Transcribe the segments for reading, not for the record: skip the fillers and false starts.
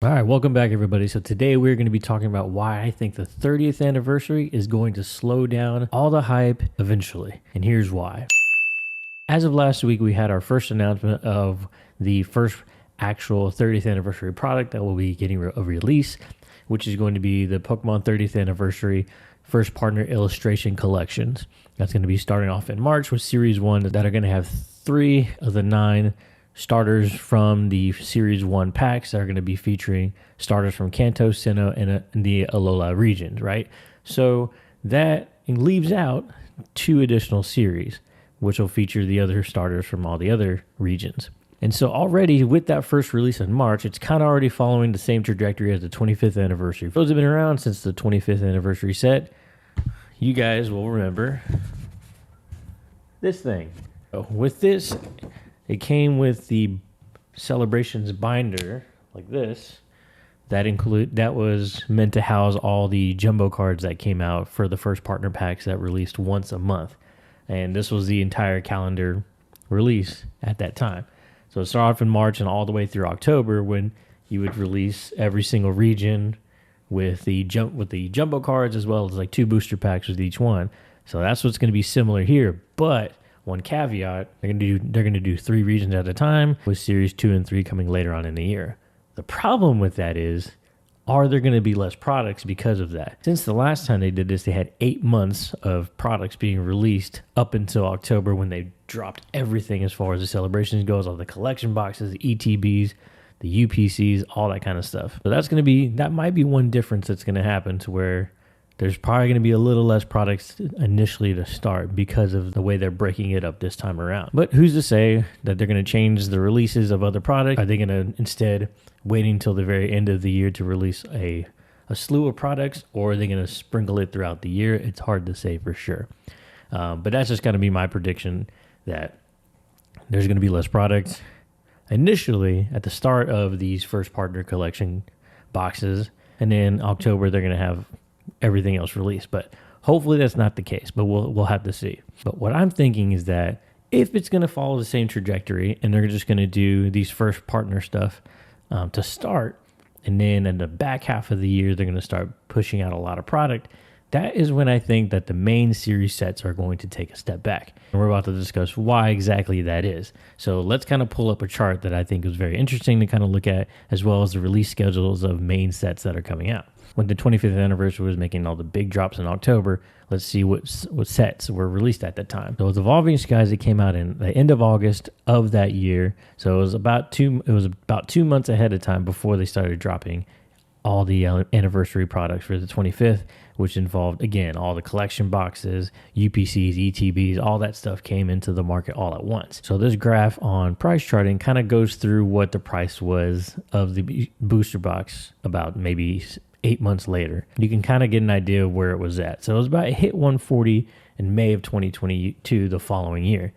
All right, welcome back, everybody. So today we're going to be talking about why I think the 30th anniversary is going to slow down all the hype eventually. And here's why. As of last week, we had our first announcement of the first actual 30th anniversary product that will be getting a release, which is going to be the Pokemon 30th anniversary first partner illustration collections. That's going to be starting off in March with Series 1 that are going to have 3 of the 9 starters from the Series 1 packs that are going to be featuring starters from Kanto, Sinnoh, and the Alola regions, right? So that leaves out 2 additional series, which will feature the other starters from all the other regions. And so already with that first release in March, it's kind of already following the same trajectory as the 25th anniversary. For those who have been around since the 25th anniversary set, you guys will remember this thing. So with this, it came with the Celebrations binder like this. That was meant to house all the jumbo cards that came out for the first partner packs that released once a month. And this was the entire calendar release at that time. So it started off in March and all the way through October when you would release every single region with the jumbo cards as well as like 2 booster packs with each one. So that's what's going to be similar here. But one caveat, they're going to do 3 regions at a time with Series 2 and 3 coming later on in the year. The problem with that is, are there going to be less products because of that? Since the last time they did this, they had 8 months of products being released up until October when they dropped everything as far as the celebrations goes, all the collection boxes, the ETBs, the UPCs, all that kind of stuff. So that might be one difference that's going to happen to where there's probably going to be a little less products initially to start because of the way they're breaking it up this time around. But who's to say that they're going to change the releases of other products? Are they going to instead wait until the very end of the year to release a slew of products, or are they going to sprinkle it throughout the year? It's hard to say for sure. But that's just going to be my prediction that there's going to be less products initially at the start of these first partner collection boxes. And then October, they're going to have everything else released, but hopefully that's not the case, but we'll have to see. But what I'm thinking is that if it's going to follow the same trajectory and they're just going to do these first partner stuff to start, and then in the back half of the year they're going to start pushing out a lot of product, that is when I think that the main series sets are going to take a step back. And we're about to discuss why exactly that is. So let's kind of pull up a chart that I think is very interesting to kind of look at, as well as the release schedules of main sets that are coming out. When the 25th anniversary was making all the big drops in October, let's see what sets were released at that time. So it was Evolving Skies that came out in the end of August of that year. So it was about 2 months ahead of time before they started dropping all the anniversary products for the 25th, which involved, again, all the collection boxes, UPCs, ETBs, all that stuff came into the market all at once. So this graph on price charting kind of goes through what the price was of the booster box about maybe 8 months later. You can kind of get an idea of where it was at. So it was about, it hit 140 in May of 2022 the following year.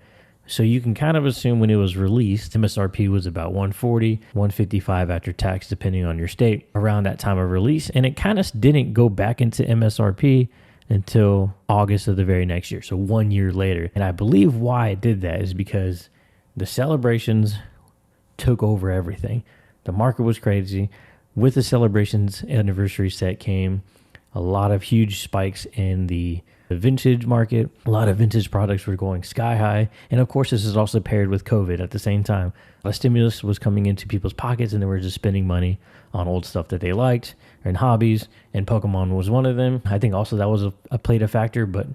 So you can kind of assume when it was released, MSRP was about 140, 155 after tax, depending on your state, around that time of release. And it kind of didn't go back into MSRP until August of the very next year. So 1 year later. And I believe why it did that is because the celebrations took over everything. The market was crazy. With the celebrations anniversary set came a lot of huge spikes in the vintage market. A lot of vintage products were going sky high. And of course, this is also paired with COVID at the same time. A lot of stimulus was coming into people's pockets and they were just spending money on old stuff that they liked and hobbies. And Pokemon was one of them. I think also that was played a factor. But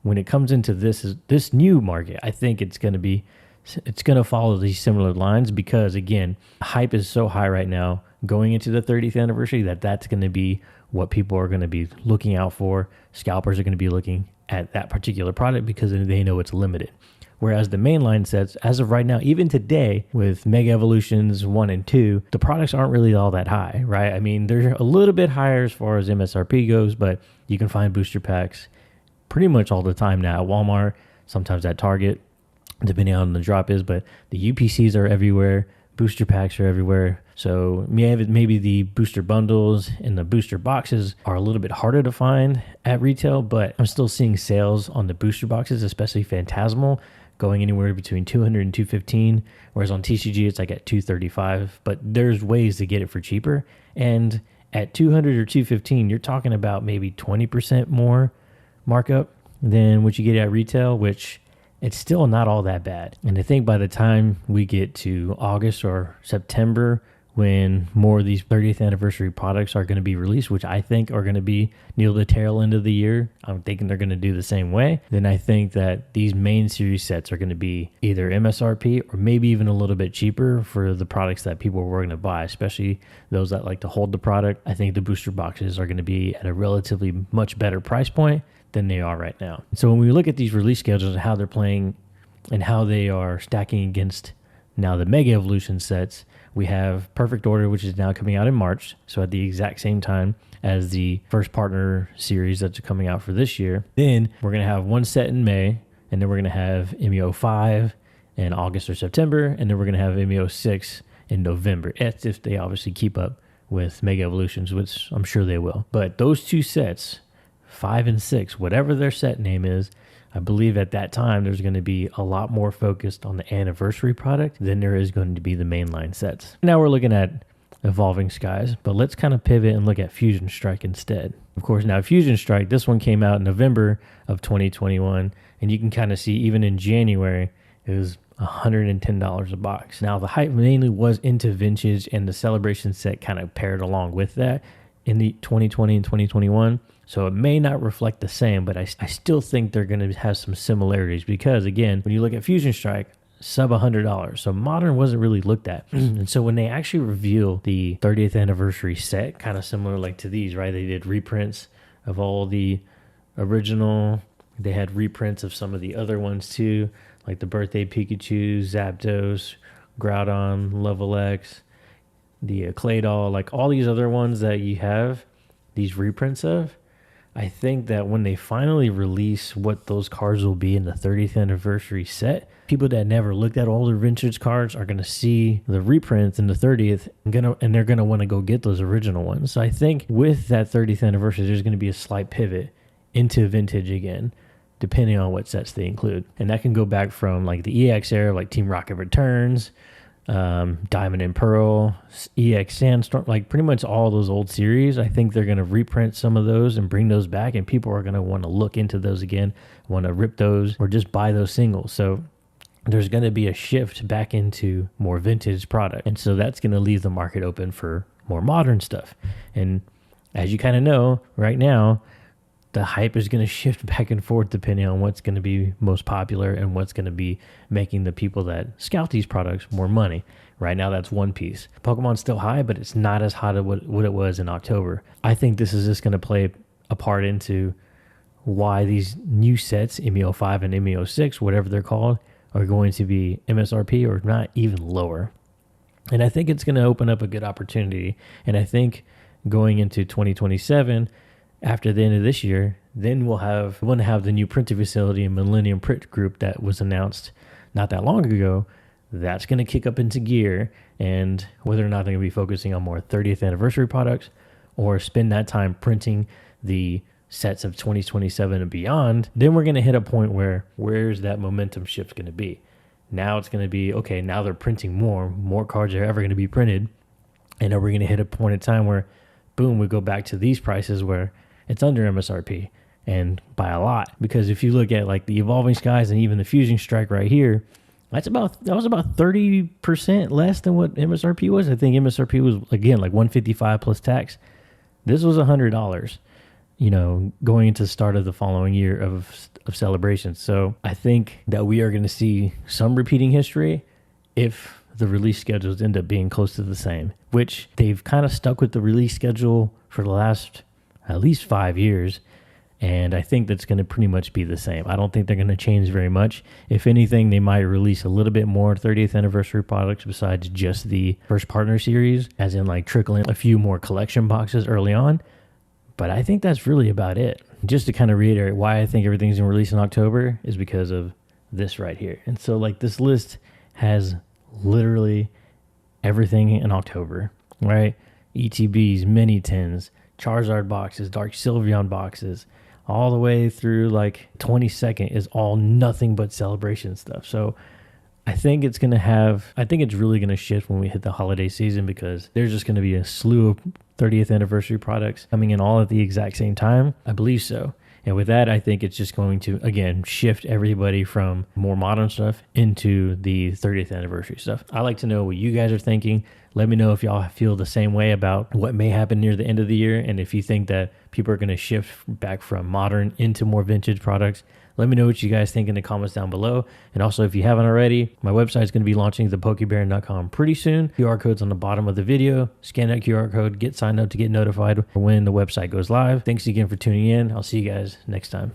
when it comes into this new market, I think it's going to follow these similar lines because, again, hype is so high right now going into the 30th anniversary that's going to be what people are going to be looking out for. Scalpers are going to be looking at that particular product because they know it's limited. Whereas the mainline sets, as of right now, even today with Mega Evolutions 1 and 2, the products aren't really all that high, right? I mean, they're a little bit higher as far as MSRP goes, but you can find booster packs pretty much all the time now at Walmart, sometimes at Target, depending on the drop is, but the UPCs are everywhere. Booster packs are everywhere. So maybe the booster bundles and the booster boxes are a little bit harder to find at retail, but I'm still seeing sales on the booster boxes, especially Phantasmal, going anywhere between 200 and 215, whereas on TCG it's like at 235. But there's ways to get it for cheaper. And at 200 or 215, you're talking about maybe 20% more markup than what you get at retail, which it's still not all that bad. And I think by the time we get to August or September, when more of these 30th anniversary products are going to be released, which I think are going to be near the tail end of the year, I'm thinking they're going to do the same way, then I think that these main series sets are going to be either MSRP or maybe even a little bit cheaper for the products that people were going to buy, especially those that like to hold the product. I think the booster boxes are going to be at a relatively much better price point than they are right now. So when we look at these release schedules and how they're playing and how they are stacking against now the Mega Evolution sets, we have Perfect Order, which is now coming out in March, so at the exact same time as the first partner series that's coming out for this year. Then we're going to have one set in May, and then we're going to have MEO 5 in August or September, and then we're going to have MEO 6 in November. That's if they obviously keep up with Mega Evolutions, which I'm sure they will. But those two sets, 5 and 6, whatever their set name is, I believe at that time there's going to be a lot more focused on the anniversary product than there is going to be the mainline sets. Now we're looking at Evolving Skies, but let's kind of pivot and look at Fusion Strike instead. Of course, now Fusion Strike, this one came out in November of 2021, and you can kind of see even in January, it was $110 a box. Now the hype mainly was into vintage, and the Celebration set kind of paired along with that in the 2020 and 2021. So it may not reflect the same, but I still think they're going to have some similarities because, again, when you look at Fusion Strike, sub $100. So Modern wasn't really looked at. And so when they actually reveal the 30th anniversary set, kind of similar like to these, right? They did reprints of all the original. They had reprints of some of the other ones too, like the Birthday Pikachu, Zapdos, Groudon, Level X, the Claydol, like all these other ones that you have these reprints of. I think that when they finally release what those cards will be in the 30th anniversary set, people that never looked at older vintage cards are going to see the reprints in the 30th and they're going to want to go get those original ones. So I think with that 30th anniversary, there's going to be a slight pivot into vintage again, depending on what sets they include. And that can go back from like the EX era, like Team Rocket Returns, Diamond and Pearl, EX Sandstorm, like pretty much all those old series. I think they're going to reprint some of those and bring those back, and people are going to want to look into those again, want to rip those or just buy those singles. So there's going to be a shift back into more vintage product, and so that's going to leave the market open for more modern stuff. And as you kind of know right now, the hype is going to shift back and forth depending on what's going to be most popular and what's going to be making the people that scout these products more money. Right now, that's One Piece. Pokemon's still high, but it's not as hot as what it was in October. I think this is just going to play a part into why these new sets, MEO 5 and MEO 6, whatever they're called, are going to be MSRP or not even lower. And I think it's going to open up a good opportunity. And I think going into 2027, after the end of this year, then we'll have the new printing facility in Millennium Print Group that was announced not that long ago. That's going to kick up into gear, and whether or not they're going to be focusing on more 30th anniversary products or spend that time printing the sets of 2027 and beyond, then we're going to hit a point where's that momentum shift going to be? Now it's going to be, okay, now they're printing more cards are ever going to be printed, and are we going to hit a point in time where, boom, we go back to these prices where it's under MSRP, and by a lot. Because if you look at like the Evolving Skies and even the Fusion Strike right here, that was about 30% less than what MSRP was. I think MSRP was, again, like $155 plus tax. This was $100, going into the start of the following year of celebrations. So I think that we are going to see some repeating history if the release schedules end up being close to the same, which they've kind of stuck with the release schedule for the last at least 5 years. And I think that's going to pretty much be the same. I don't think they're going to change very much. If anything, they might release a little bit more 30th anniversary products besides just the first partner series, as in like trickling a few more collection boxes early on. But I think that's really about it. Just to kind of reiterate why I think everything's going to release in October is because of this right here. And so like this list has literally everything in October, right? ETBs, mini tins, Charizard boxes, Dark Sylveon boxes, all the way through like 22nd is all nothing but celebration stuff. So I think it's really going to shift when we hit the holiday season, because there's just going to be a slew of 30th anniversary products coming in all at the exact same time. I believe so. And with that, I think it's just going to, again, shift everybody from more modern stuff into the 30th anniversary stuff. I like to know what you guys are thinking. Let me know if y'all feel the same way about what may happen near the end of the year. And if you think that people are going to shift back from modern into more vintage products, let me know what you guys think in the comments down below. And also, if you haven't already, my website is going to be launching thepokebaron.com pretty soon. QR code's on the bottom of the video. Scan that QR code, get signed up to get notified when the website goes live. Thanks again for tuning in. I'll see you guys next time.